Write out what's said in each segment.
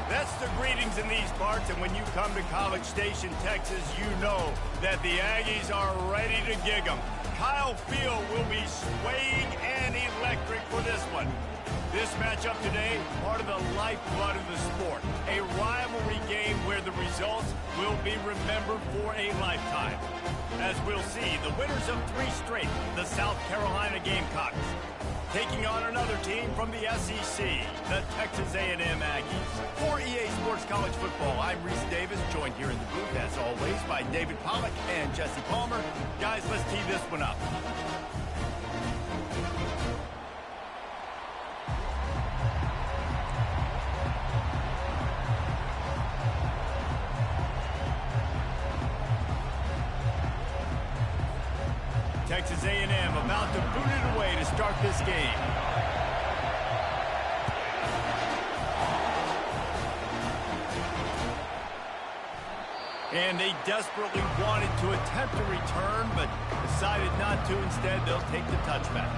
That's the greetings in these parts, and when you come to College Station, Texas, you know that the Aggies are ready to gig 'em. Kyle Field will be swaying and electric for this one. This matchup today, part of the lifeblood of the sport. A rivalry game where the results will be remembered for a lifetime. As we'll see, the winners of 3 straight, the South Carolina Gamecocks, taking on another team from the SEC, the Texas A&M Aggies. For EA Sports College Football, I'm Reese Davis, joined here in the booth, as always, by David Pollack and Jesse Palmer. Guys, let's tee this one up. Texas A&M about to boot it away to start this game. And they desperately wanted to attempt a return, but decided not to. Instead, they'll take the touchback.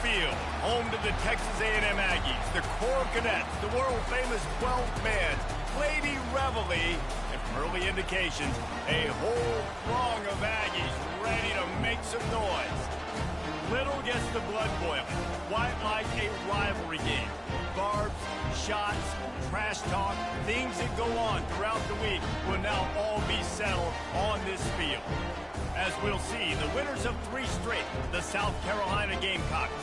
Field, home to the Texas A&M Aggies, the Corps Cadets, the world-famous 12th man, Lady Reveille, and from early indications, a whole throng of Aggies ready to make some noise. Little gets the blood boiling, quite like a rivalry game. Barbs, shots, trash talk, things that go on throughout the week will now all be settled on this field. As we'll see, the winners of 3 straight, the South Carolina Gamecocks,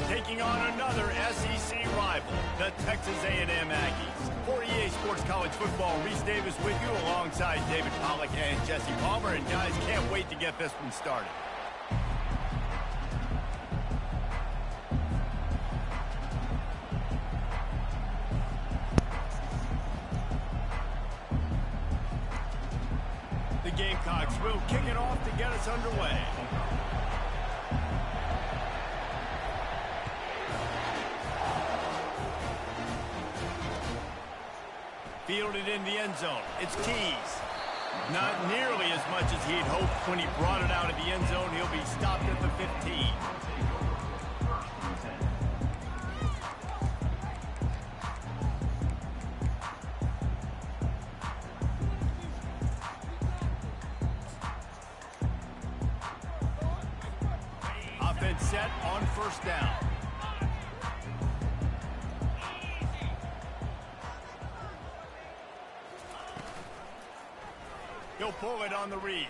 taking on another SEC rival, the Texas A&M Aggies. For EA Sports College Football, Reese Davis with you alongside David Pollack and Jesse Palmer. And guys, can't wait to get this one started. The Gamecocks will kick it off to get us underway. Fielded in the end zone. It's Keys. Not nearly as much as he'd hoped when he brought it out of the end zone. He'll be stopped at the 15. Offense set on first down. He'll pull it on the read.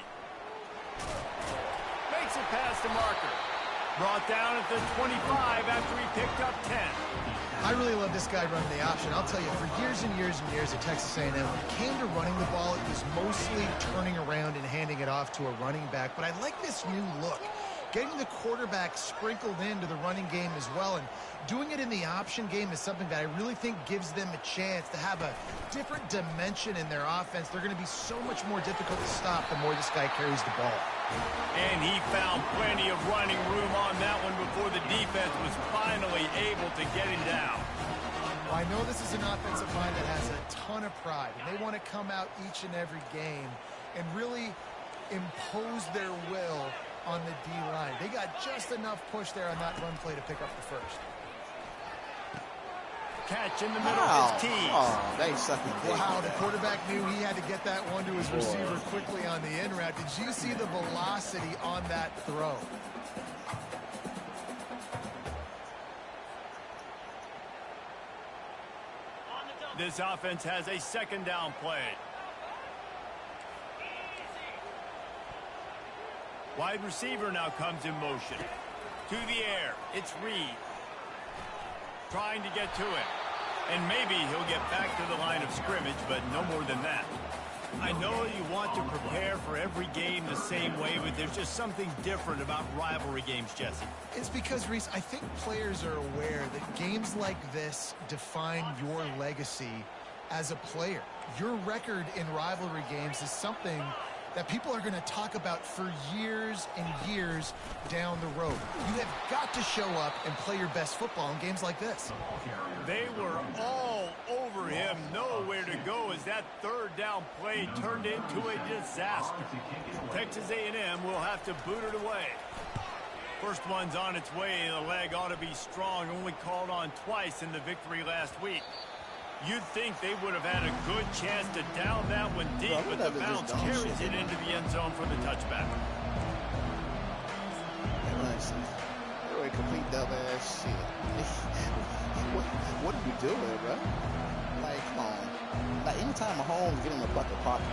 Makes it past the marker. Brought down at the 25 after he picked up 10. I really love this guy running the option. I'll tell you, for years and years and years at Texas A&M, when it came to running the ball, it was mostly turning around and handing it off to a running back. But I like this new look. getting the quarterback sprinkled into the running game as well, and doing it in the option game is something that I really think gives them a chance to have a different dimension in their offense. They're going to be so much more difficult to stop the more this guy carries the ball. And he found plenty of running room on that one before the defense was finally able to get him down. I know this is an offensive line that has a ton of pride, and they want to come out each and every game and really impose their will on the D-line. They got just enough push there on that run play to pick up the first. Catch in the middle is key. Oh, they sucking. Wow, the quarterback knew he had to get that one to his receiver quickly on the in route. Did you see the velocity on that throw? This offense has a second down play. Wide receiver now comes in motion. To the air, it's Reed. Trying to get to it. And maybe he'll get back to the line of scrimmage, but no more than that. I know you want to prepare for every game the same way, but there's just something different about rivalry games, Jesse. It's because, Reese, I think players are aware that games like this define your legacy as a player. Your record in rivalry games is something that people are going to talk about for years and years down the road. You have got to show up and play your best football in games like this. They were all over him, nowhere to go as that third down play turned into a disaster. Texas A&M will have to boot it away. First one's on its way. The leg ought to be strong, only called on twice in the victory last week. You'd think they would have had a good chance to down that one deep, but the bounce carries it into the end zone for the touchback. You're a complete dumbass shit. What are you doing, bro? Like, come on. Like, anytime Mahomes get in the bucket pocket.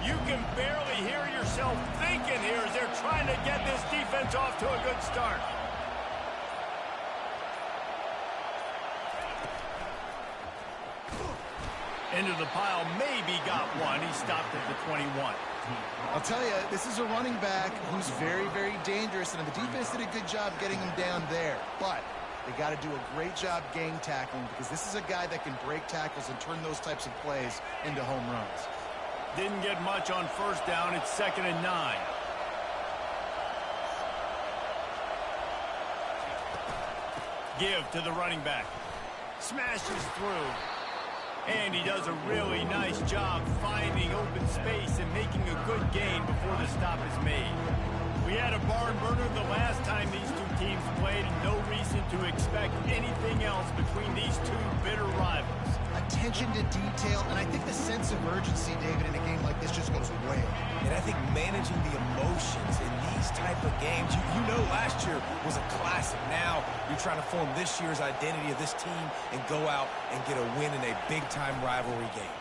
You can barely hear yourself thinking here as they're trying to get this defense off to a good start. Into the pile, maybe got one. He stopped at the 21. I'll tell you, this is a running back who's very, very dangerous, and the defense did a good job getting him down there. But they got to do a great job game tackling, because this is a guy that can break tackles and turn those types of plays into home runs. Didn't get much on first down. It's 2nd and 9. Give to the running back. Smashes through. And he does a really nice job finding open space and making a good gain before the stop is made. We had a barn burner the last time these two teams played, and no reason to expect anything else between these two bitter rivals. Attention to detail, and I think the sense of urgency, David, in a game like this just goes way up. And I think managing the emotions in these type of games, you know last year was a classic. Now you're trying to form this year's identity of this team and go out and get a win in a big-time rivalry game.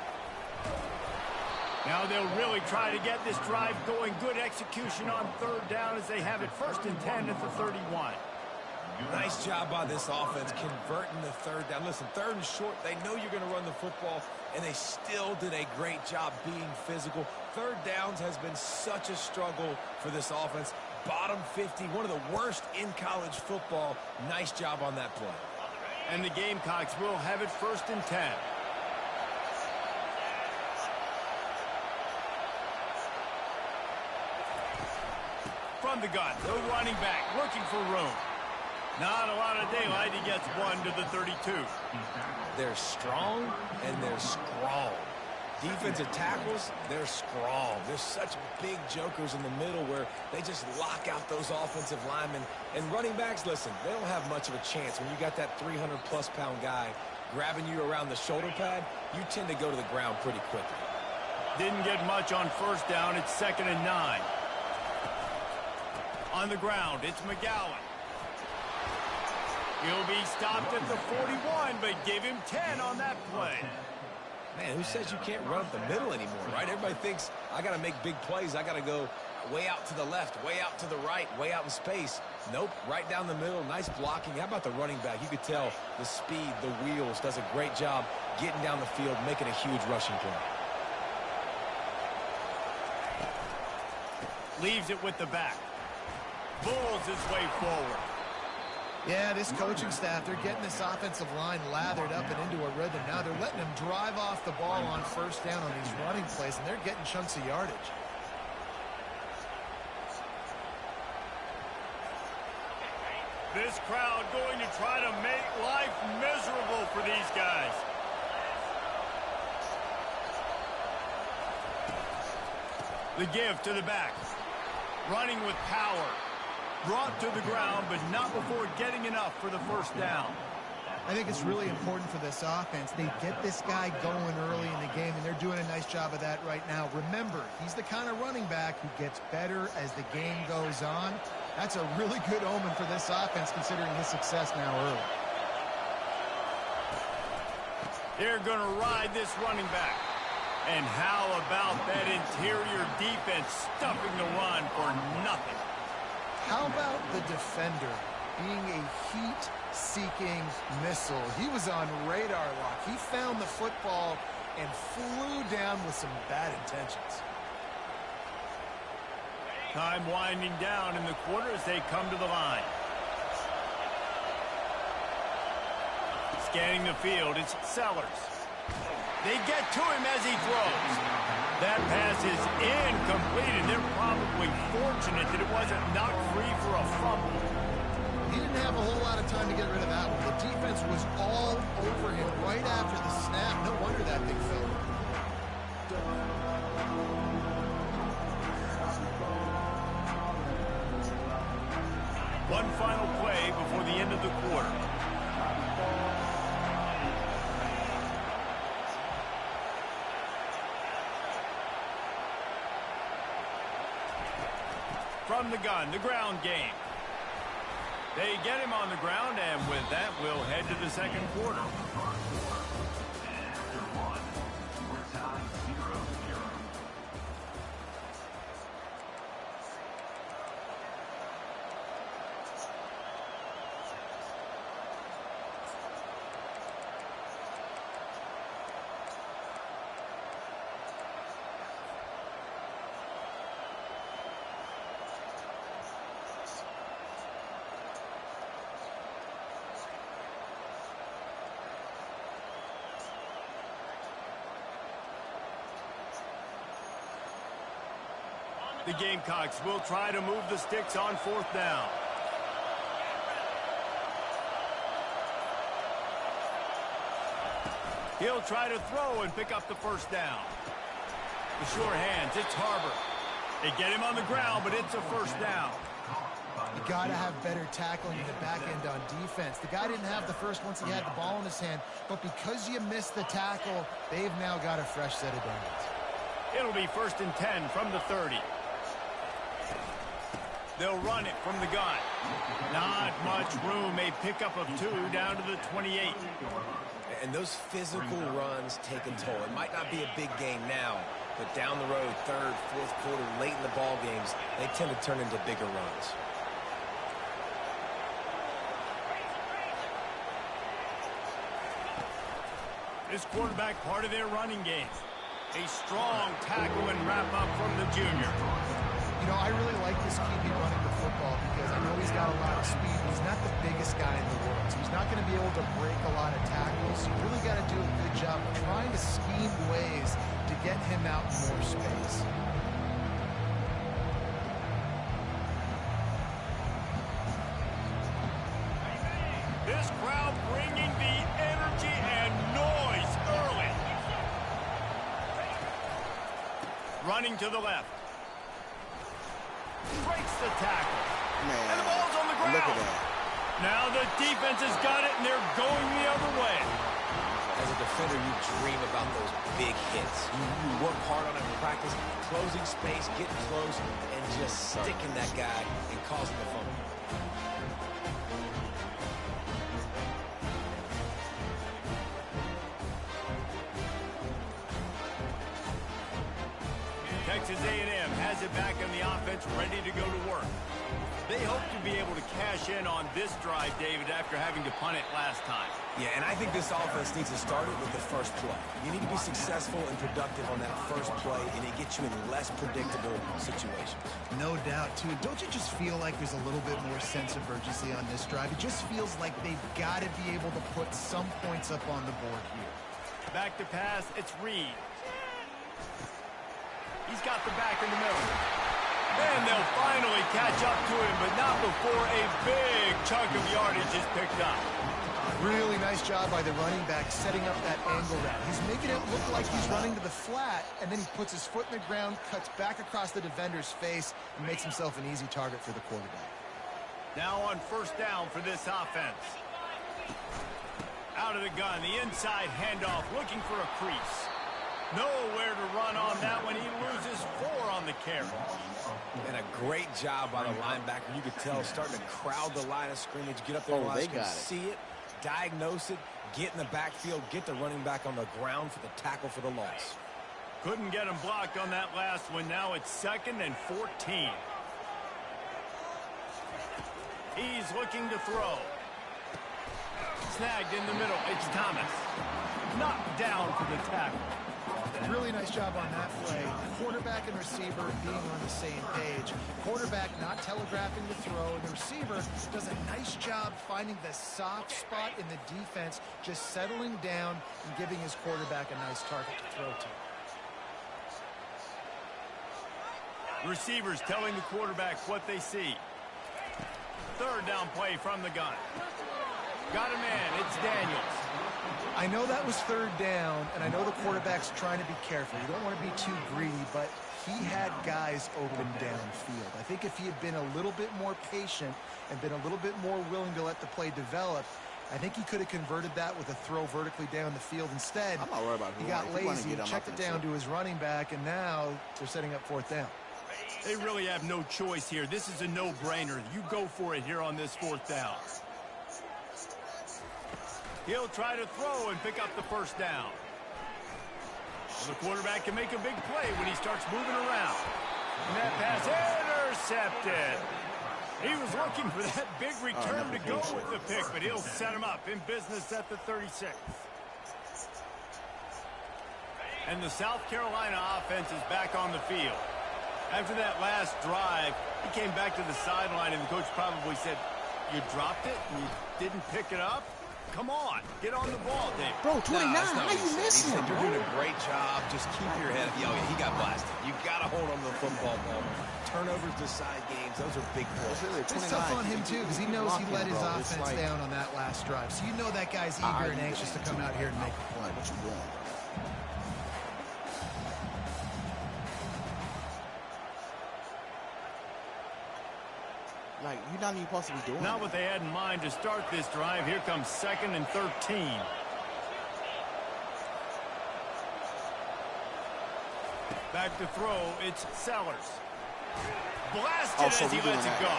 Now they'll really try to get this drive going. Good execution on third down as they have it 1st and 10 at the 31. Nice job by this offense converting the third down. Listen, 3rd and short, they know you're going to run the football, and they still did a great job being physical. 3rd downs has been such a struggle for this offense. Bottom 50, one of the worst in college football. Nice job on that play. And the Gamecocks will have it 1st and 10. From the gun, the running back looking for room. Not a lot of daylight. He gets one to the 32. They're strong and they're strong. Defensive tackles, they're strong. There's such big jokers in the middle where they just lock out those offensive linemen. And running backs, listen, they don't have much of a chance. When you got that 300-plus pound guy grabbing you around the shoulder pad, you tend to go to the ground pretty quickly. Didn't get much on first down. It's 2nd and 9. On the ground, it's McGowan. He'll be stopped at the 41, but give him 10 on that play. Man, who says you can't run up the middle anymore, right? Everybody thinks I got to make big plays. I got to go way out to the left, way out to the right, way out in space. Nope, right down the middle. Nice blocking. How about the running back? You could tell the speed, the wheels, does a great job getting down the field, making a huge rushing play. Leaves it with the back. bulls his way forward. Yeah, this coaching staff, they're getting this offensive line lathered up and into a rhythm. Now they're letting them drive off the ball on first down on these running plays, and they're getting chunks of yardage. This crowd going to try to make life miserable for these guys. The give to the back. Running with power. Brought to the ground, but not before getting enough for the first down. I think it's really important for this offense. They get this guy going early in the game, and they're doing a nice job of that right now. Remember, he's the kind of running back who gets better as the game goes on. That's a really good omen for this offense, considering his success now early. They're going to ride this running back. And how about that interior defense stuffing the run for nothing? How about the defender being a heat-seeking missile? He was on radar lock. He found the football and flew down with some bad intentions. Time winding down in the quarter as they come to the line. Scanning the field, it's Sellers. They get to him as he throws. That pass is incomplete, and they're probably fortunate that it wasn't knocked free for a fumble. He didn't have a whole lot of time to get rid of that one. The defense was all over him right after the snap. No wonder that thing fell. One final play before the end of the quarter. From the gun, the ground game. They get him on the ground, and with that, we'll head to the second quarter. The Gamecocks will try to move the sticks on fourth down. He'll try to throw and pick up the first down. The sure hands, it's Harbor. They get him on the ground, but it's a first down. You got to have better tackling in the back end on defense. The guy didn't have the first once he had the ball in his hand, but because you missed the tackle, they've now got a fresh set of downs. It'll be 1st and 10 from the 30. They'll run it from the gun. Not much room. A pickup of 2 down to the 28. And those physical runs take a toll. It might not be a big game now, but down the road, third, fourth quarter, late in the ball games, they tend to turn into bigger runs. This quarterback part of their running game. A strong tackle and wrap up from the junior. You know, I really like this QB running the football because I know he's got a lot of speed. He's not the biggest guy in the world, so he's not going to be able to break a lot of tackles. You really got to do a good job of trying to scheme ways to get him out in more space. This crowd bringing the energy and noise early. Running to the left. Breaks the tackle. Man, and the ball's on the ground. look at that. Now the defense has got it, and they're going the other way. As a defender, you dream about those big hits. You work hard on it in practice, closing space, getting close, and just sticking that guy and causing the fumble. Texas A&M has it back in the offense, ready to go to work. They hope to be able to cash in on this drive, David, after having to punt it last time. Yeah, and I think this offense needs to start it with the first play. You need to be successful and productive on that first play, and it gets you in less predictable situations. No doubt, too. Don't you just feel like there's a little bit more sense of urgency on this drive? It just feels like they've got to be able to put some points up on the board here. Back to pass, it's Reed. He's got the back in the middle. And they'll finally catch up to him, but not before a big chunk of yardage is picked up. Really nice job by the running back setting up that angle route. He's making it look like he's running to the flat, and then he puts his foot in the ground, cuts back across the defender's face, and makes himself an easy target for the quarterback. Now on first down for this offense. Out of the gun, the inside handoff, looking for a crease. Nowhere to run on that one. He loses 4 on the carry. And a great job by the linebacker. You could tell starting to crowd the line of scrimmage, get up there and they got it. see it, diagnose it, get in the backfield, get the running back on the ground for the tackle for the loss. Couldn't get him blocked on that last one. Now it's 2nd and 14. He's looking to throw. Snagged in the middle. It's Thomas. Knocked down for the tackle. Really nice job on that play. Quarterback and receiver being on the same page. Quarterback not telegraphing the throw, and the receiver does a nice job finding the soft spot in the defense, just settling down and giving his quarterback a nice target to throw to. Receivers telling the quarterback what they see. 3rd down play from the gun. Got him in. It's Daniels. I know that was 3rd down, and I know the quarterback's trying to be careful. You don't want to be too greedy, but he had guys open downfield. I think if he had been a little bit more patient and been a little bit more willing to let the play develop, I think he could have converted that with a throw vertically down the field. Instead, I'm not worried about he got lazy, checked it down to his running back, and now they're setting up 4th down. They really have no choice here. This is a no-brainer. You go for it here on this 4th down. He'll try to throw and pick up the 1st down. Well, the quarterback can make a big play when he starts moving around. And that pass intercepted. He was looking for that big return to go with the pick, but he'll set him up in business at the 36. And the South Carolina offense is back on the field. After that last drive, he came back to the sideline, and the coach probably said, "You dropped it and you didn't pick it up? Come on, get on the ball, Dave." Bro, 29, how you missing it, You're bro? doing a great job. Just keep your head up. Oh, yeah, he got blasted. You got to hold on to the football ball. Turnovers decide games. Those are big plays. It's tough on him, too, because he knows he let his offense down on that last drive. So you know that guy's eager and anxious to come out here and make a play. What you doing? Like, you're not even supposed to be doing Not what they had in mind to start this drive. Here comes 2nd and 13. Back to throw, it's Sellers. Blasted as he lets it go.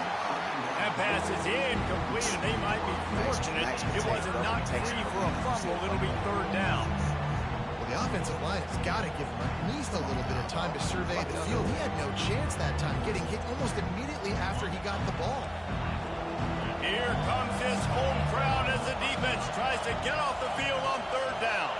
That pass is incomplete, and they might be fortunate it wasn't knocked free for a fumble. It'll be 3rd down. Well, the offensive line has got to give him at least a little bit of time to survey the field. He had no chance that time, getting hit almost immediately after he got the ball. Here comes his home crowd as the defense tries to get off the field on 3rd down.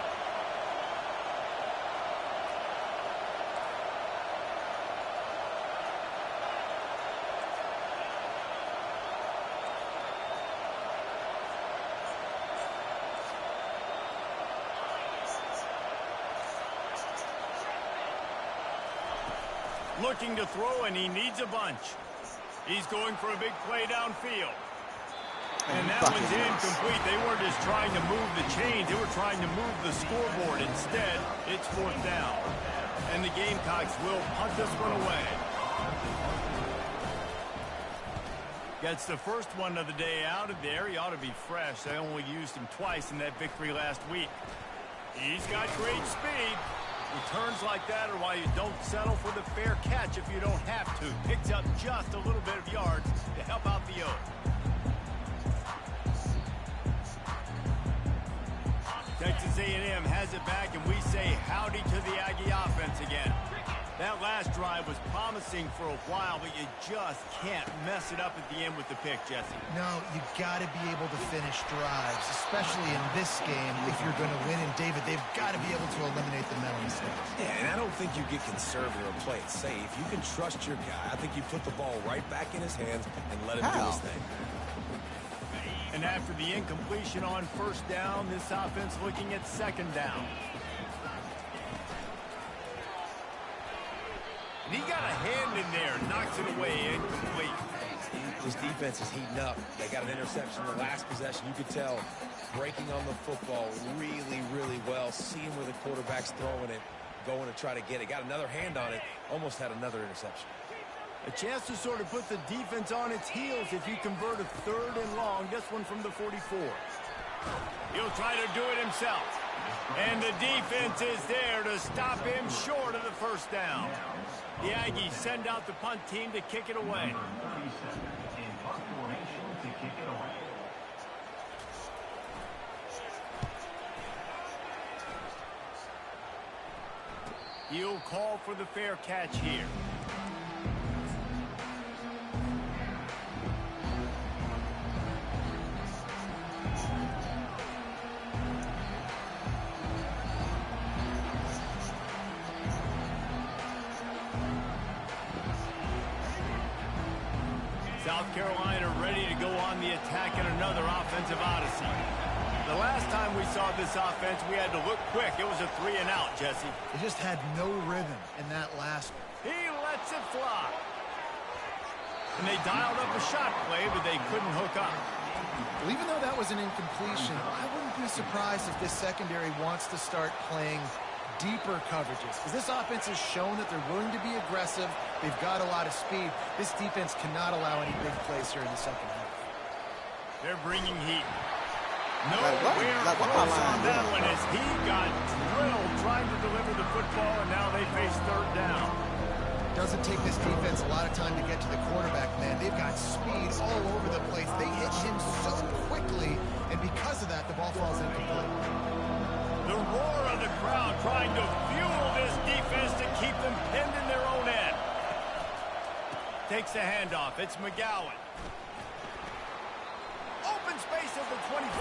Looking to throw, and he needs a bunch. He's going for a big play downfield. And that one's incomplete. They weren't just trying to move the chains. They were trying to move the scoreboard. Instead, it's 4th down. And the Gamecocks will punt this one away. Gets the first one of the day out of there. He ought to be fresh. They only used him twice in that victory last week. He's got great speed. Returns like that are why you don't settle for the fair catch if you don't have to. Picks up just a little bit of yards to help out the Oak. Texas A&M has it back, and we say howdy to the Aggie offense again. That last drive was promising for a while, but you just can't mess it up at the end with the pick, Jesse. No, you got to be able to finish drives, especially in this game if you're going to win. And, David, they've got to be able to eliminate the mental mistakes. Yeah, and I don't think you get conservative or play it safe. You can trust your guy. I think you put the ball right back in his hands and let him do his thing. And after the incompletion on first down, this offense looking at second down. And he got a hand in there, knocks it away, incomplete. This defense is heating up. They got an interception in the last possession. You could tell breaking on the football really, really well, seeing where the quarterback's throwing it, going to try to get it. Got another hand on it, almost had another interception. A chance to sort of put the defense on its heels if you convert a 3rd and long. This one from the 44. He'll try to do it himself. And the defense is there to stop him short of the first down. The Aggies send out the punt team to kick it away. He'll call for the fair catch here. South Carolina ready to go on the attack in another offensive odyssey. The last time we saw this offense, we had to look quick. It was a 3-and-out, Jesse. They just had no rhythm in that last one. He lets it fly. And they dialed up a shot play, but they couldn't hook up. Well, even though that was an incompletion, I wouldn't be surprised if this secondary wants to start playing deeper coverages, because this offense has shown that they're willing to be aggressive. They've got a lot of speed. This defense cannot allow any big plays here in the second half. They're bringing heat. Nowhere close on that one as he got drilled trying to deliver the football, and now they face 3rd down. Doesn't take this defense a lot of time to get to the quarterback, man. They've got speed all over the place. They hit him so quickly, and because of that, the ball falls incomplete. The roar of the crowd trying to fuel this defense to keep them pinned in their own end. Takes the handoff. It's McGowan. Open space at the 25.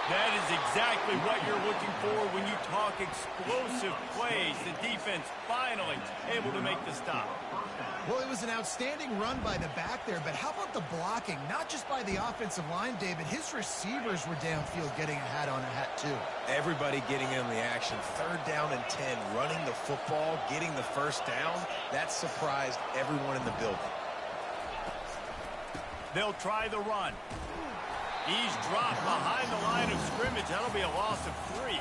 That is exactly what you're looking for when you talk explosive plays. The defense finally able to make the stop. Well, it was an outstanding run by the back there, but how about the blocking? Not just by the offensive line, David. His receivers were downfield getting a hat on a hat, too. Everybody getting in the action. 3rd down and 10, running the football, getting the first down. That surprised everyone in the building. They'll try the run. He's dropped behind the line of scrimmage. That'll be a loss of 3.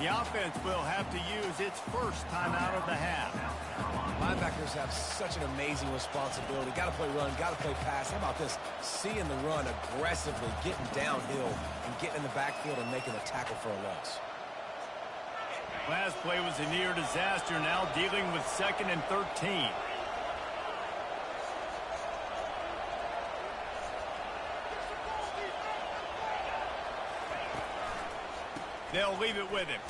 The offense will have to use its first timeout of the half. Linebackers have such an amazing responsibility. Got to play run, got to play pass. How about this? Seeing the run aggressively, getting downhill, and getting in the backfield and making a tackle for a loss. Last play was a near disaster. Now dealing with 2nd and 13. They'll leave it with him.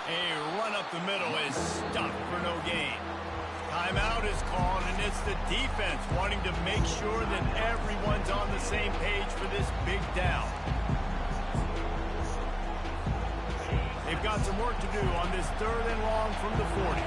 A run up the middle is stuffed for no gain. Timeout is called, and it's the defense wanting to make sure that everyone's on the same page for this big down. They've got some work to do on this 3rd and long from the 40.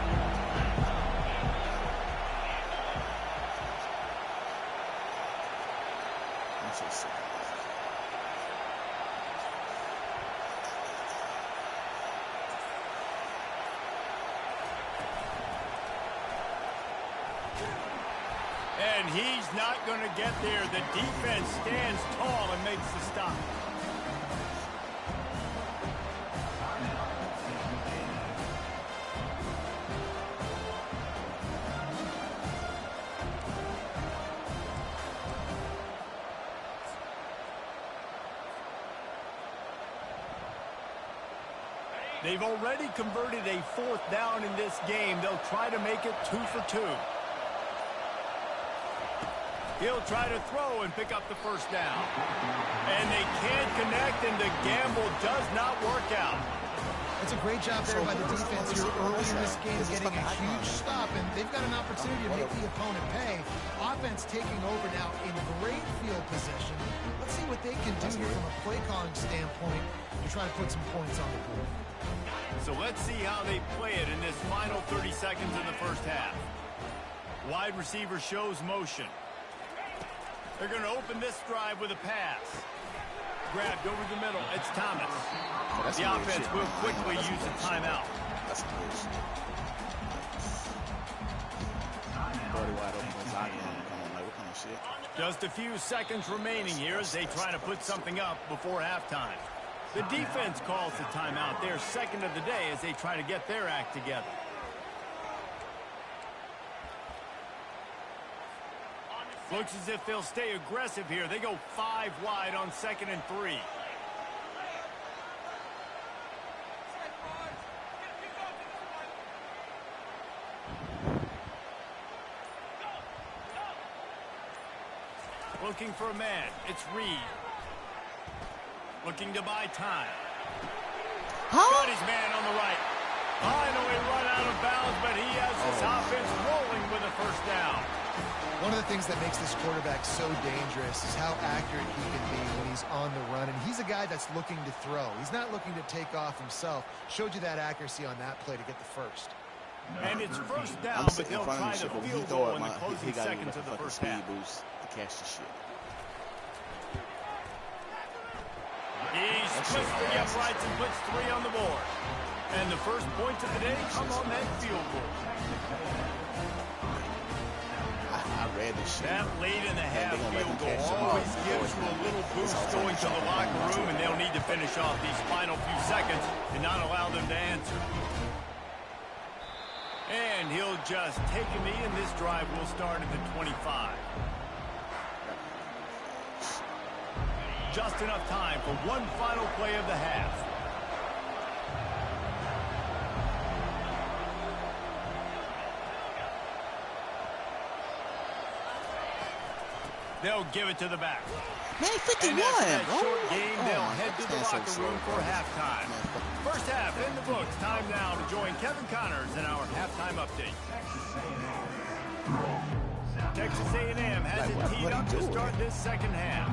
And he's not going to get there. The defense stands tall and makes the stop. They've already converted a 4th down in this game. They'll try to make it 2 for 2. He'll try to throw and pick up the first down. And they can't connect, and the gamble does not work out. It's a great job there by the defense here early in this game, getting a huge stop, and they've got an opportunity to make the opponent pay. Offense taking over now in great field position. Let's see what they can do here from a play calling standpoint to try to put some points on the board. So let's see how they play it in this final 30 seconds of the first half. Wide receiver shows motion. They're going to open this drive with a pass. Grabbed over the middle. It's Thomas. The offense will quickly use a timeout. That's close. Just a few seconds remaining here as they try to put something up before halftime. The defense calls the timeout, their second of the day, as they try to get their act together. Looks as if they'll stay aggressive here. They go 5 wide on 2nd and 3. Looking for a man. It's Reed. Looking to buy time. Got his man on the right. Finally run out of bounds, but he has this offense rolling with a first down. One of the things that makes this quarterback so dangerous is how accurate he can be when he's on the run. And he's a guy that's looking to throw. He's not looking to take off himself. Showed you that accuracy on that play to get the first. And it's first down, but they'll try the field goal in the closing seconds of the first half. Boost to catch the shit. He splits the uprights and puts 3 on the board. And the first points of the day come on that field goal. I read this shit. That lead in the half field goal always gives you a little boost going to the locker room, and they'll need to finish off these final few seconds and not allow them to answer. And he'll just take a knee, and this drive will start at the 25. Just enough time for one final play of the half. They'll give it to the back. Man, 51, and after that bro. short game, they'll head to the locker room for halftime. First half in the books. Time now to join Kevin Connors in our halftime update. Texas A&M has it teed up to start this second half.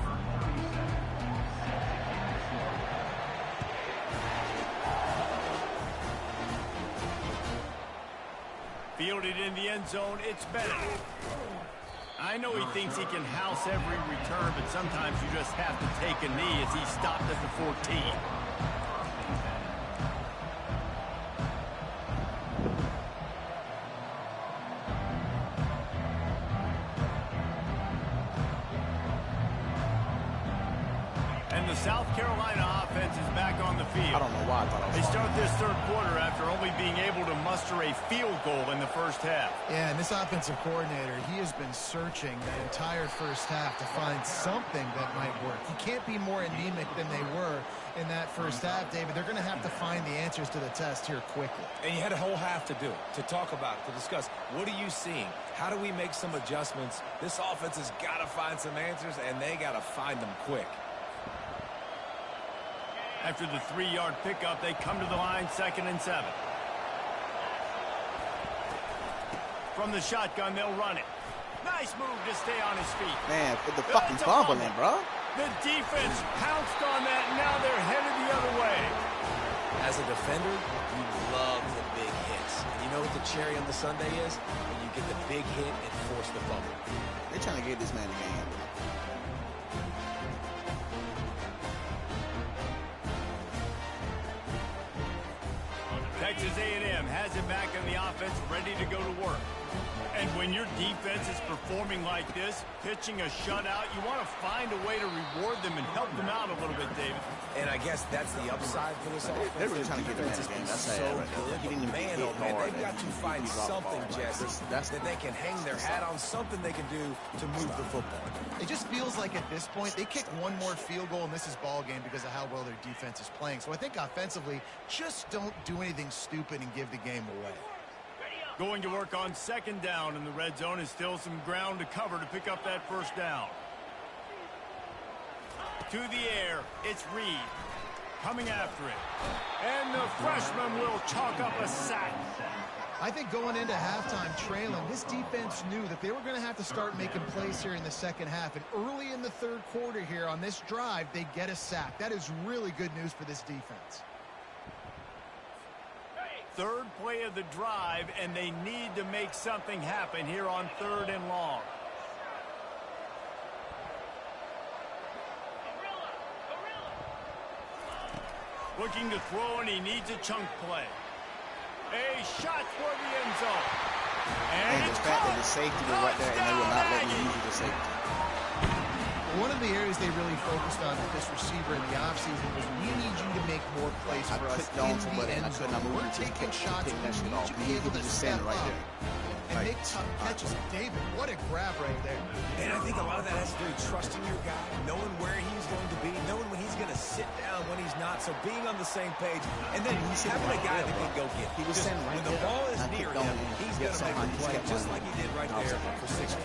Fielded in the end zone, it's Bennett. I know he thinks he can house every return, but sometimes you just have to take a knee as he stopped at the 14. And the South Carolina offense is back on the field. I don't know why I thought I was They start this third quarter after only being able to muster a field goal in the first half. Yeah, and this offensive coordinator, he has been searching that entire first half to find something that might work. He can't be more anemic than they were in that first half, David. They're going to have to find the answers to the test here quickly. And you had a whole half to do it, to talk about it, to discuss. What are you seeing? How do we make some adjustments? This offense has got to find some answers, and they got to find them quick. After the 3-yard pickup, they come to the line, 2nd and 7. From the shotgun, they'll run it. Nice move to stay on his feet. Man, with the fucking fumbling, bro. The defense pounced on that, and now they're headed the other way. As a defender, you love the big hits. And you know what the cherry on the sundae is? When you get the big hit and force the fumble. They're trying to get this man a game. Texas A&M has it back in the offense, ready to go to work. And when your defense is performing like this, pitching a shutout, you want to find a way to reward them and help them out a little bit, David. And I guess that's the upside for this offense. They're really trying to get the man a game. That's so right. good. He didn't even Man, get oh man, hard. they've got to find something, Jesse, that they can hang their hat on, something they can do to move the football. It just feels like at this point, they kick one more field goal, and this is ball game because of how well their defense is playing. So I think offensively, just don't do anything stupid and give the game away. Going to work on 2nd down in the red zone is still some ground to cover to pick up that first down. To the air, it's Reed. coming after it. And the freshman will chalk up a sack. I think going into halftime trailing, this defense knew that they were going to have to start making plays here in the second half. And early in the third quarter here on this drive, they get a sack. That is really good news for this defense. Third play of the drive, and they need to make something happen here on 3rd and long. Looking to throw, and he needs a chunk play. A shot for the end zone. And the fact that the safety was right there, and they were not letting you use the safety. One of the areas they really focused on with this receiver in the offseason was we need you to make more plays for us in the end zone. We're taking shots. We need you to be able to stand right there and make tough catches. David, what a grab right there. And I think a lot of that has to do with trusting your guy, knowing where he's going to be, knowing when he's going to sit down, when he's not. So being on the same page, and then having a guy that can go get. He was saying when the ball is near him, he's going to make a play, just like he did right there for 16.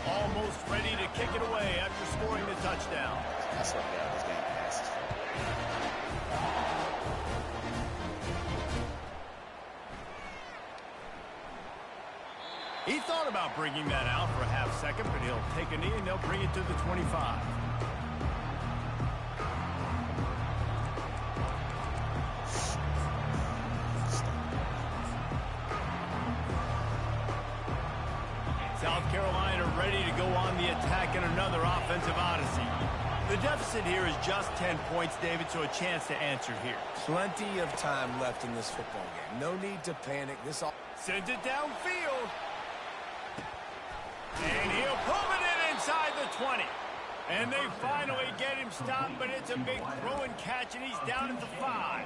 Almost ready to kick it away after scoring the touchdown. That's what this game passes. He thought about bringing that out for a half second, but he'll take a knee and they'll bring it to the 25. South Carolina ready to go on the attack in another offensive odyssey. The deficit here is just 10 points, David, so a chance to answer here. Plenty of time left in this football game. No need to panic. This all sends it downfield. And he'll pull it in inside the 20. And they finally get him stopped, but it's a big throw and catch, and he's down at the 5.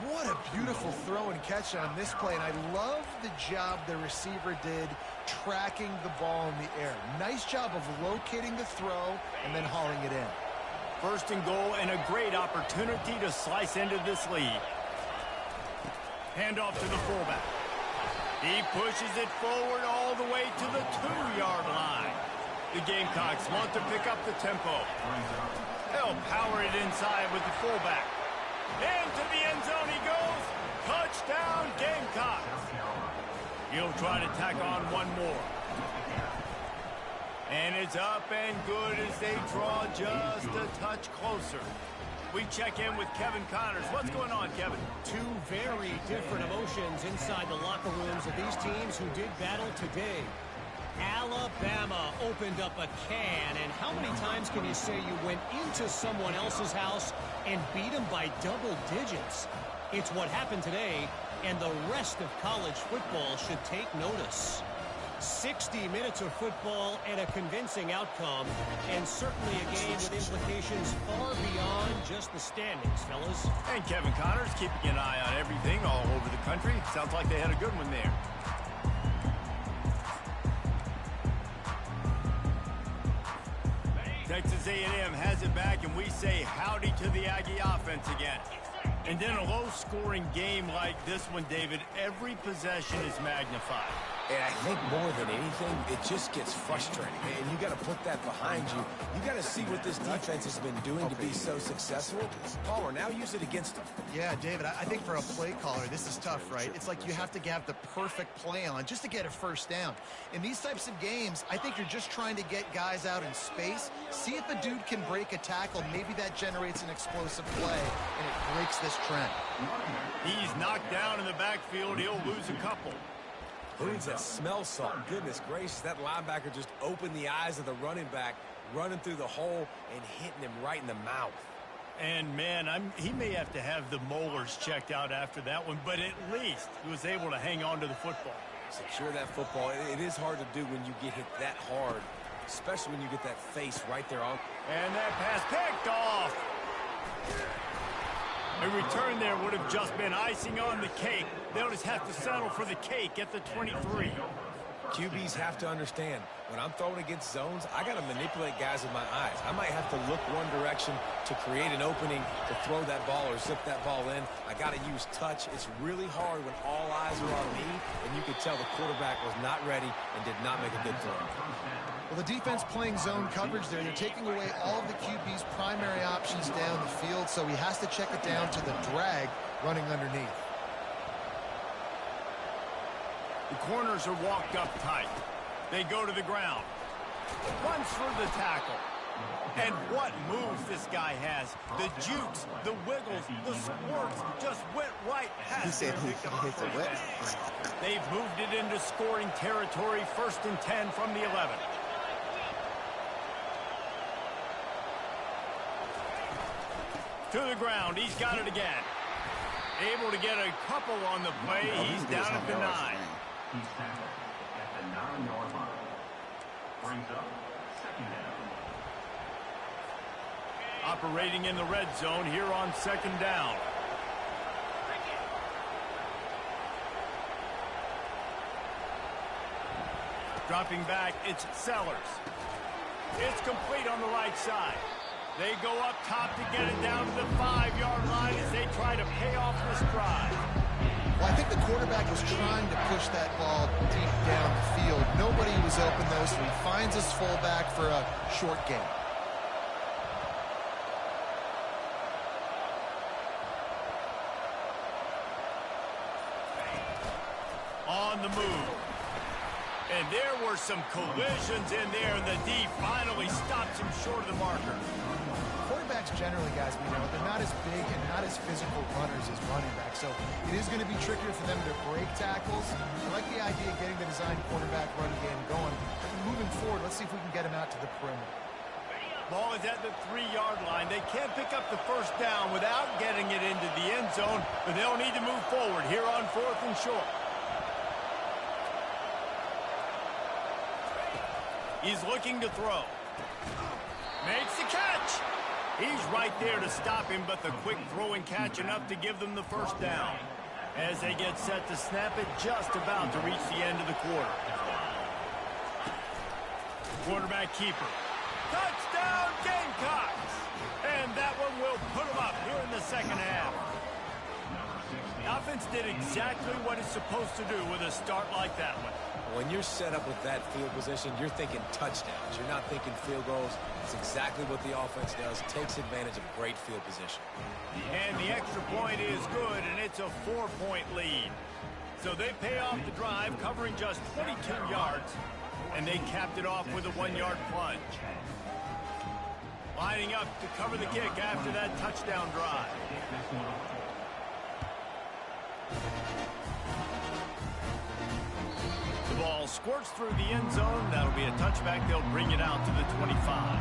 What a beautiful throw and catch on this play, and I love the job the receiver did tracking the ball in the air. Nice job of locating the throw and then hauling it in. 1st and goal, and a great opportunity to slice into this lead. Handoff to the fullback. He pushes it forward all the way to the 2-yard line. The Gamecocks want to pick up the tempo. They'll power it inside with the fullback. Into the end zone he goes. Touchdown, Gamecocks. He'll try to tack on one more. And it's up and good as they draw just a touch closer. We check in with Kevin Connors. What's going on, Kevin? Two very different emotions inside the locker rooms of these teams who did battle today. Alabama opened up a can, and how many times can you say you went into someone else's house and beat them by double digits? It's what happened today, and the rest of college football should take notice. 60 minutes of football and a convincing outcome, and certainly a game with implications far beyond just the standings, fellas. And Kevin Connors keeping an eye on everything all over the country. Sounds like they had a good one there. Texas A&M has it back, and we say howdy to the Aggie offense again. And in a low-scoring game like this one, David, every possession is magnified. And I think more than anything, it just gets frustrating. And you got to put that behind you. You got to see what this defense has been doing to be so successful. Power, now use it against them. Yeah, David, I think for a play caller, this is tough, right? It's like you have to have the perfect play on just to get a first down. In these types of games, I think you're just trying to get guys out in space, see if a dude can break a tackle. Maybe that generates an explosive play, and it breaks this trend. He's knocked down in the backfield. He'll lose a couple. Who needs that smell salt? Goodness gracious, that linebacker just opened the eyes of the running back, running through the hole and hitting him right in the mouth. And, man, he may have to have the molars checked out after that one, but at least he was able to hang on to the football. Secure that football. It is hard to do when you get hit that hard, especially when you get that face right there on. And that pass picked off. A return there would have just been icing on the cake. They'll just have to settle for the cake at the 23. QBs have to understand, when I'm throwing against zones, I got to manipulate guys with my eyes. I might have to look one direction to create an opening to throw that ball or zip that ball in. I got to use touch. It's really hard when all eyes are on me, and you could tell the quarterback was not ready and did not make a good throw. Well, the defense playing zone coverage there. They're taking away all of the QB's primary options down the field, so he has to check it down to the drag running underneath. The corners are walked up tight. They go to the ground. Runs for the tackle. And what moves this guy has. The jukes, the wiggles, the squirts just went right past him. He said he hits a whip. They've moved it into scoring territory, 1st and 10 from the 11. To the ground. He's got it again. Able to get a couple on the play. He's down at the 9. He's tackled at the 9-yard line. Brings up 2nd down. Operating in the red zone here on 2nd down. Dropping back, it's Sellers. It's complete on the right side. They go up top to get it down to the 5-yard line as they try to pay off this drive. Well, I think the quarterback was trying to push that ball deep down the field. Nobody was open, though, so he finds his fullback for a short gain. On the move. And there were some collisions in there, and the D finally stops him short of the marker. Quarterbacks generally, guys, we know, they're not as big and not as physical runners as running backs, so it is going to be trickier for them to break tackles. I like the idea of getting the designed quarterback run game going. Moving forward, let's see if we can get him out to the perimeter. Ball is at the 3-yard line. They can't pick up the 1st down without getting it into the end zone, but they'll need to move forward here on 4th and short. He's looking to throw. Makes the catch. He's right there to stop him, but the quick throw and catch enough to give them the 1st down. As they get set to snap it, just about to reach the end of the quarter. Quarterback keeper. Touchdown Gamecocks! And that one will put them up here in the 2nd half. The offense did exactly what it's supposed to do with a start like that one. When you're set up with that field position, you're thinking touchdowns. You're not thinking field goals. It's exactly what the offense does. Takes advantage of great field position. And the extra point is good, and it's a 4-point lead. So they pay off the drive, covering just 22 yards, and they capped it off with a 1-yard plunge. Lining up to cover the kick after that touchdown drive. The ball squirts through the end zone. That'll be a touchback. They'll bring it out to the 25.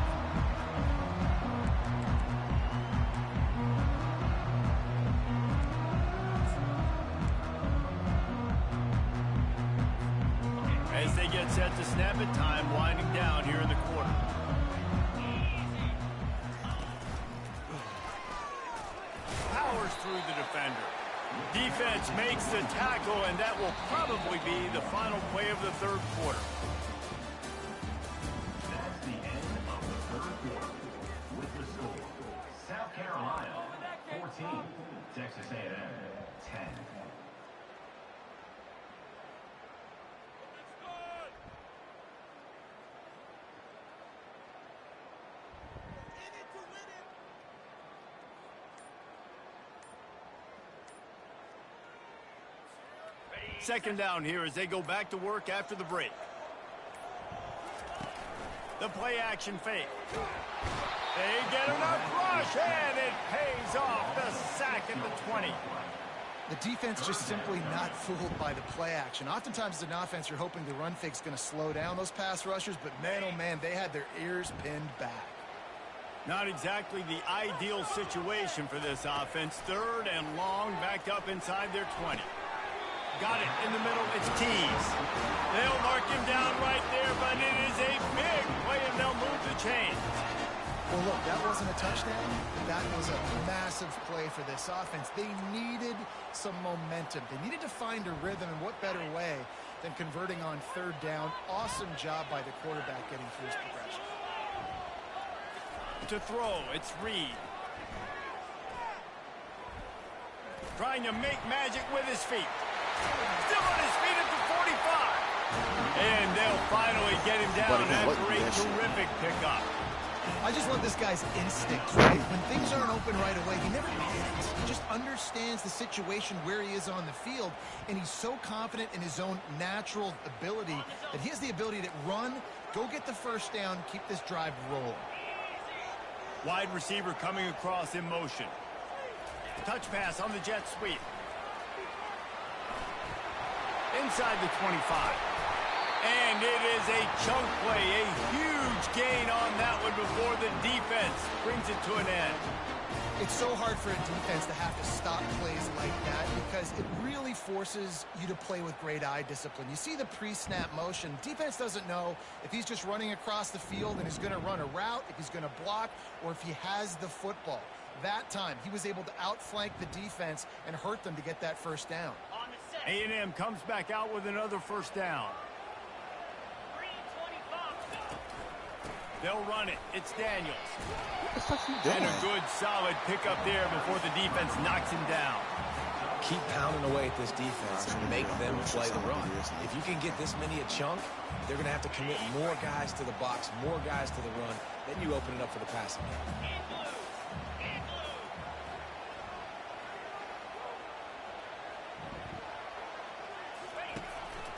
As they get set to snap it, time winding down here in the quarter. Powers through the defender. Defense makes the tackle, and that will probably be the final play of the 3rd quarter. That's the end of the 3rd quarter. With the score, South Carolina 14, Texas A&M 10. Second down here as they go back to work after the break. The play action fake. They get enough rush, and it pays off. The sack at the 20. The defense just simply not fooled by the play action. Oftentimes as an offense, you're hoping the run fake's going to slow down those pass rushers, but man, oh man, they had their ears pinned back. Not exactly the ideal situation for this offense. 3rd and long, back up inside their 20. Got it in the middle. It's Tees. They'll mark him down right there, but it is a big play, and they'll move the chains. Well, look, that wasn't a touchdown. That was a massive play for this offense. They needed some momentum. They needed to find a rhythm, and what better way than converting on 3rd down. Awesome job by the quarterback getting through his progression. To throw, it's Reed. Trying to make magic with his feet. Still on his feet at the 45. And they'll finally get him down after a terrific pickup. I just love this guy's instincts, right? When things aren't open right away, he never panics. He just understands the situation where he is on the field, and he's so confident in his own natural ability that he has the ability to run, go get the first down, keep this drive rolling. Wide receiver coming across in motion. Touch pass on the jet sweep. Inside the 25. And it is a chunk play, a huge gain on that one before the defense brings it to an end. It's so hard for a defense to have to stop plays like that because it really forces you to play with great eye discipline. You see the pre-snap motion. Defense doesn't know if he's just running across the field and is going to run a route, if he's going to block, or if he has the football. That time, he was able to outflank the defense and hurt them to get that first down. A&M comes back out with another first down. They'll run it. It's Daniels. What the fuck you doing? And a good, solid pickup there before the defense knocks him down. Keep pounding away at this defense and make them play the run. If you can get this many a chunk, they're going to have to commit more guys to the box, more guys to the run. Then you open it up for the passing game.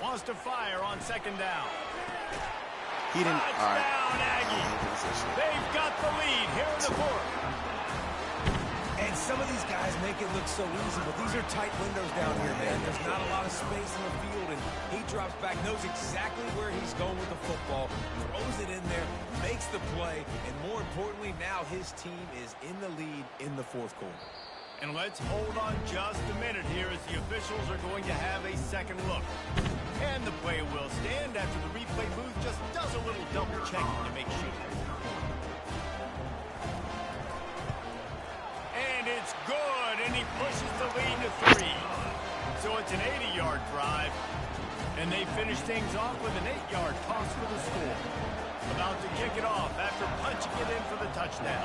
Wants to fire on second down. He didn't. All right. Aggies. They've got the lead here in the fourth. And some of these guys make it look so easy, but these are tight windows down here, man. There's not a lot of space in the field, and he drops back, knows exactly where he's going with the football, throws it in there, makes the play, and more importantly, now his team is in the lead in the fourth quarter. And let's hold on just a minute here as the officials are going to have a second look. And the play will stand after the replay booth just does a little double checking to make sure. And it's good, and he pushes the lead to 3. So it's an 80-yard drive, and they finish things off with an 8-yard toss for the score. About to kick it off after punching it in for the touchdown.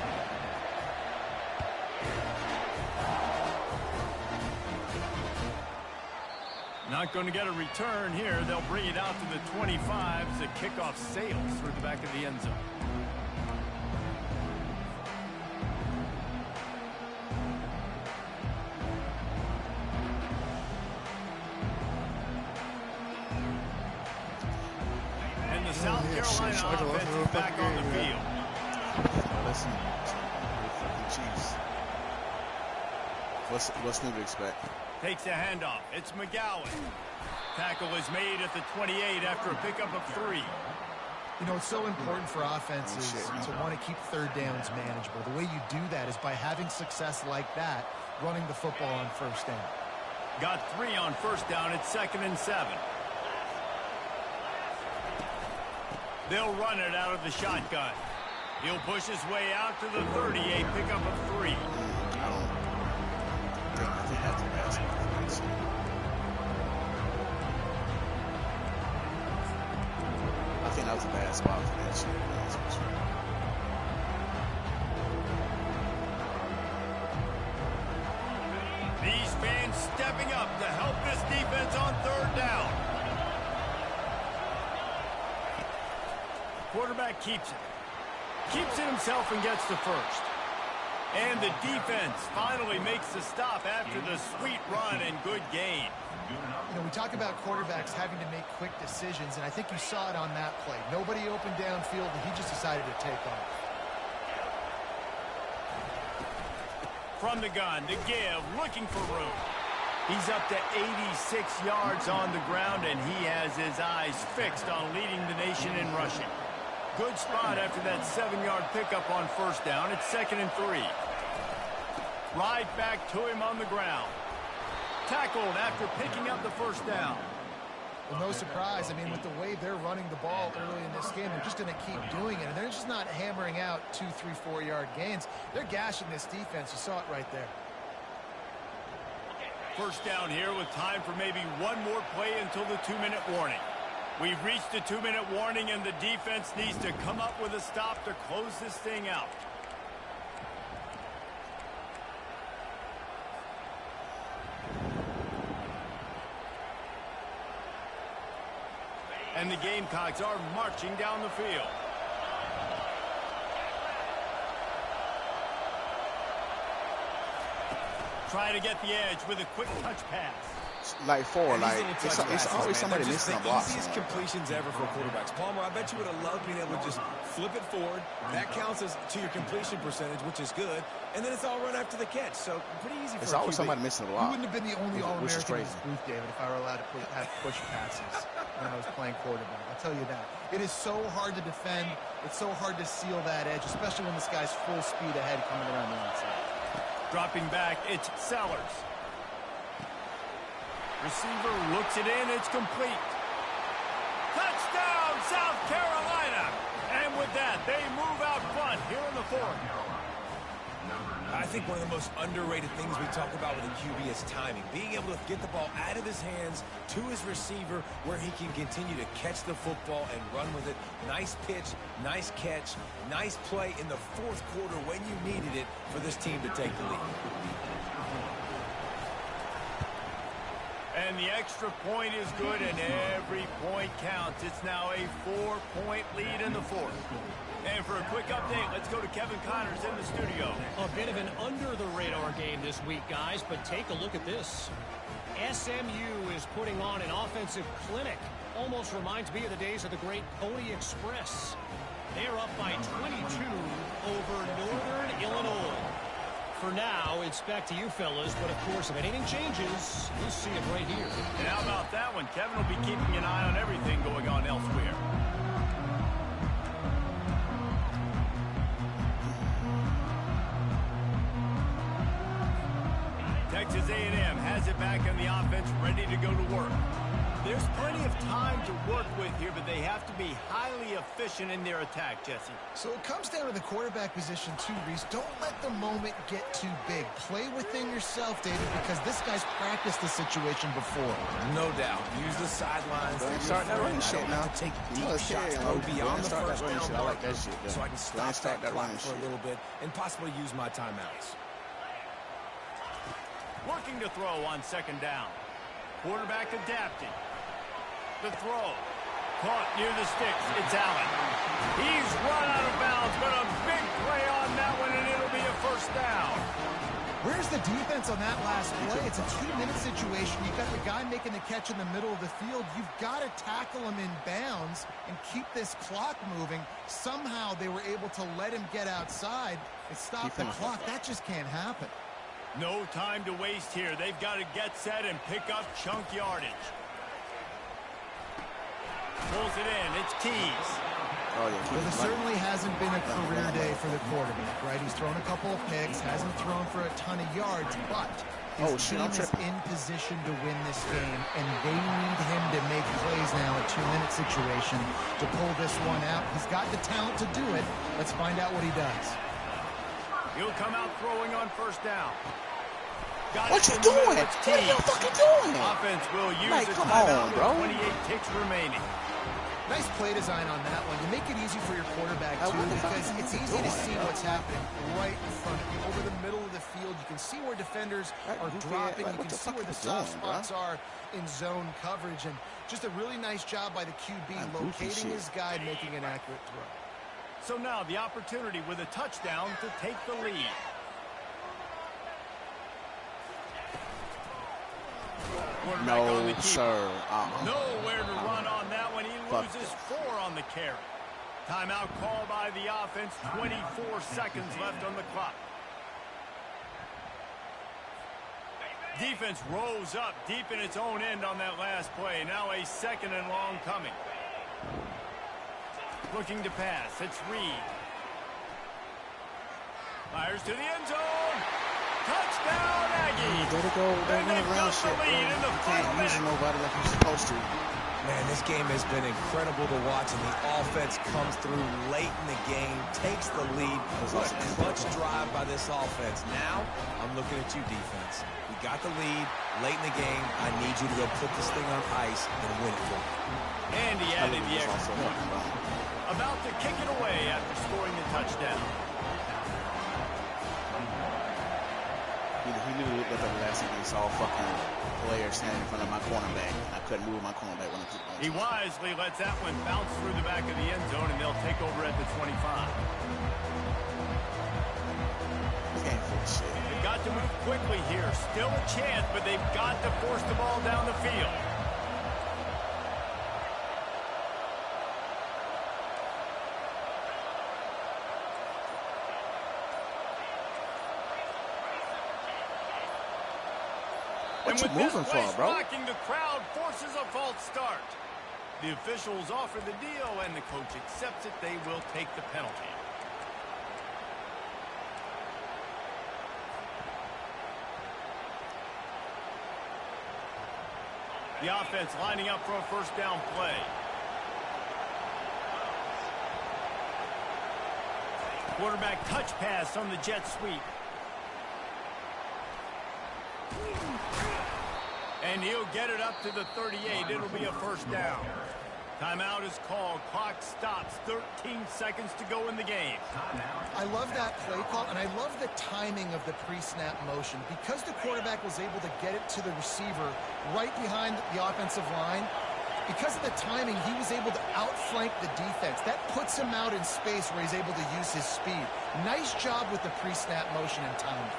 Not going to get a return here. They'll bring it out to the 25 as the kickoff sails through the back of the end zone. And the South Carolina offense is back on the field. Listen, Chiefs. What's new to expect? Takes a handoff. It's McGowan. Tackle is made at the 28 after a pickup of 3. You know, it's so important for offenses to want to keep third downs manageable. The way you do that is by having success like that, running the football on first down. Got 3 on first down. It's 2nd and 7. They'll run it out of the shotgun. He'll push his way out to the 30, a pickup of 3. I think that was a bad spot for that shit. These fans stepping up to help this defense on third down. Quarterback keeps it. Keeps it himself and gets the first. And the defense finally makes the stop after the sweet run and good gain. You know, we talk about quarterbacks having to make quick decisions, and I think you saw it on that play. Nobody opened downfield, and he just decided to take off. From the gun, to give, looking for room. He's up to 86 yards on the ground, and he has his eyes fixed on leading the nation in rushing. Good spot after that 7-yard pickup on first down. It's 2nd and 3. Right back to him on the ground. Tackled after picking up the first down. Well, no surprise. I mean, with the way they're running the ball early in this game, they're just going to keep doing it. And they're just not hammering out 2, 3, 4-yard gains. They're gashing this defense. You saw it right there. First down here with time for maybe one more play until the 2-minute warning. We've reached the 2-minute warning, and the defense needs to come up with a stop to close this thing out. And the Gamecocks are marching down the field. Try to get the edge with a quick touch pass. Like it's always somebody missing a block. The easiest completions ever for quarterbacks. Palmer, I bet you would have loved being able to just flip it forward. That counts as to your completion percentage, which is good. And then it's all run after the catch. So pretty easy for It's always somebody missing a block. You wouldn't have been the only All-American in this booth, David, if I were allowed to have push passes when I was playing quarterback. I'll tell you that. It is so hard to defend. It's so hard to seal that edge, especially when this guy's full speed ahead coming around the outside. Dropping back, it's Sellers. Receiver looks it in, it's complete. Touchdown, South Carolina! And with that, they move out front here in the fourth. I think one of the most underrated things we talk about with a QB is timing. Being able to get the ball out of his hands to his receiver where he can continue to catch the football and run with it. Nice pitch, nice catch, nice play in the fourth quarter when you needed it for this team to take the lead. And the extra point is good, and every point counts. It's now a 4-point lead in the fourth. And for a quick update, let's go to Kevin Connors in the studio. A bit of an under-the-radar game this week, guys, but take a look at this. SMU is putting on an offensive clinic. Almost reminds me of the days of the great Pony Express. They're up by 22 over Northern Illinois. For now, it's back to you fellas, but of course, if anything changes, you'll see it right here. And how about that one? Kevin will be keeping an eye on everything going on elsewhere. Texas A&M has it back in the offense, ready to go to work. There's plenty of time to work with here, but they have to be highly efficient in their attack, Jesse. So it comes down to the quarterback position too, Reese. Don't let the moment get too big. Play within yourself, David, because this guy's practiced the situation before. No doubt. Use the sidelines. Start that running shit now. Take deep shots beyond the first down mark. I like that shit. So I can stop that clock for a little bit and possibly use my timeouts. Working to throw on second down. Quarterback adapting. The throw. Caught near the sticks. It's Allen. He's run out of bounds, but a big play on that one, and it'll be a first down. Where's the defense on that last play? It's a 2-minute situation. You've got the guy making the catch in the middle of the field. You've got to tackle him in bounds and keep this clock moving. Somehow they were able to let him get outside and stop the clock. That just can't happen. No time to waste here. They've got to get set and pick up chunk yardage. Pulls it in. It's Keys. Well, this certainly hasn't been a career day for the quarterback, right? He's thrown a couple of picks, hasn't thrown for a ton of yards, but his team is in position to win this game, and they need him to make plays now, a 2-minute situation, to pull this one out. He's got the talent to do it. Let's find out what he does. He'll come out throwing on first down. What you doing? What are you fucking doing? Offense will use like, it. come on, bro. 28 ticks remaining. Nice play design on that one. You make it easy for your quarterback, too, because it's easy to see what's happening right in front of you. Over the middle of the field, you can see where defenders are dropping. You can see where the soft spots are in zone coverage. And just a really nice job by the QB locating his guy and making an accurate throw. So now the opportunity with a touchdown to take the lead. No, sir. Nowhere to run on that one. He loses 4 on the carry. Timeout call by the offense. 24 seconds left on the clock. Defense rose up deep in its own end on that last play. Now a second and long coming. Looking to pass. It's Reed. Fires to the end zone. Touchdown, Aggies. There to go. They run around shit, bro. You can't use nobody like you're supposed to. Man, this game has been incredible to watch, and the offense comes through late in the game, takes the lead. What a clutch drive by this offense. Now, I'm looking at you, defense. We got the lead late in the game. I need you to go put this thing on ice and win it for me. And he added the extra point. About to kick it away after scoring the touchdown. He literally looked up at the last thing he saw a fucking player standing in front of my cornerback. And I couldn't move my cornerback when I was on. He wisely lets that one bounce through the back of the end zone, and they'll take over at the 25. This game full of shit. They've got to move quickly here. Still a chance, but they've got to force the ball down the field. What you moving for, bro? Rocking, the crowd forces a false start. The officials offer the deal, and the coach accepts it. They will take the penalty. The offense lining up for a first down play. Quarterback touch pass on the jet sweep. And he'll get it up to the 38. It'll be a first down. Timeout is called. Clock stops. 13 seconds to go in the game. I love that play call, and I love the timing of the pre-snap motion. Because the quarterback was able to get it to the receiver right behind the offensive line, because of the timing, he was able to outflank the defense. That puts him out in space where he's able to use his speed. Nice job with the pre-snap motion and timing.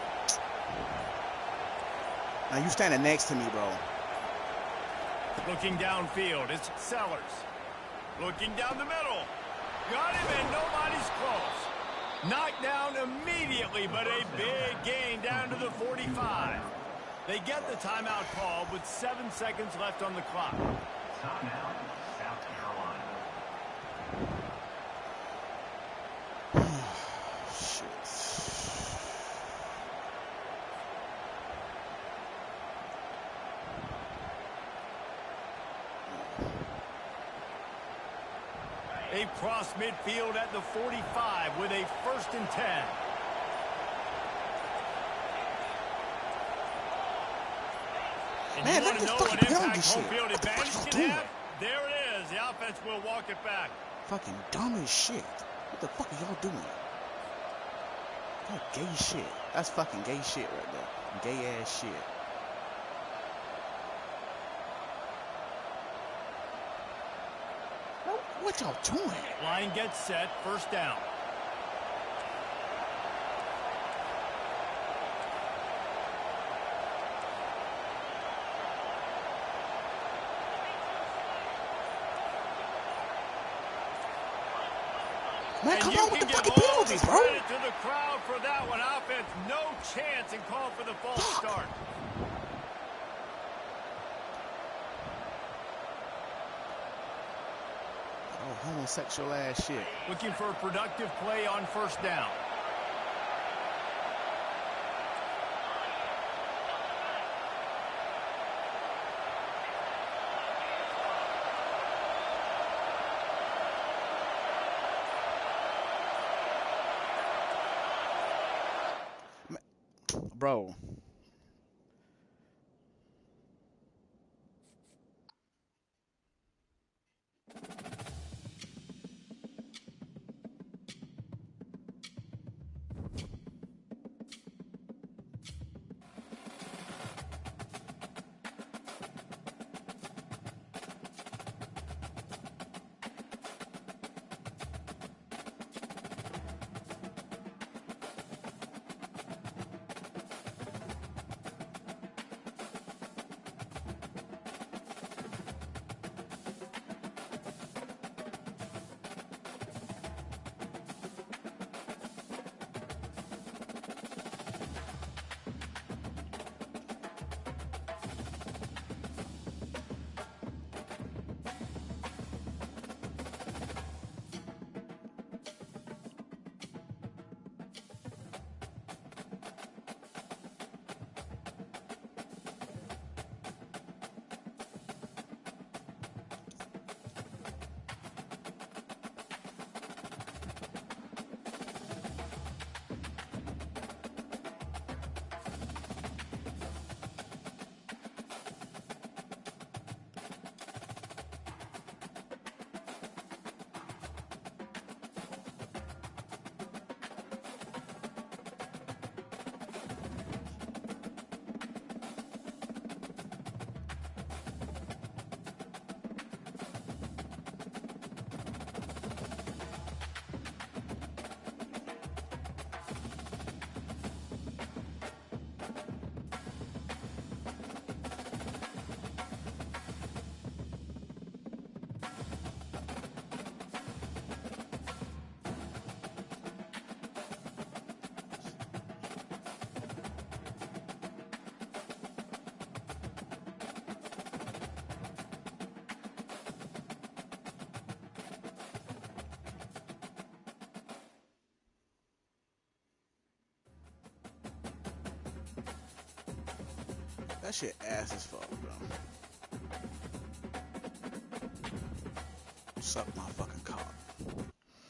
Now you standing next to me, bro. Looking downfield, it's Sellers. Looking down the middle. Got him, and nobody's close. Knocked down immediately, but a big gain down to the 45. They get the timeout call with 7 seconds left on the clock. Timeout, South Carolina. Shit. They cross midfield at the 45 with a 1st and 10. And Man, you want look to know at this what fucking impact penalty home shit. field What the fuck advantage y'all can doing? have? There it is. The offense will walk it back. Fucking dumb as shit. What the fuck are y'all doing? That gay shit. That's fucking gay shit right there. Gay ass shit. What y'all doing? Line gets set. First down. Man, And come you on with can the give fucking all penalties, the bro. credit to the crowd for that one. Offense, no chance, and call for the false start. Oh, homosexual ass shit. Looking for a productive play on first down. Bro. That shit ass as fuck, bro. Suck my fucking cock.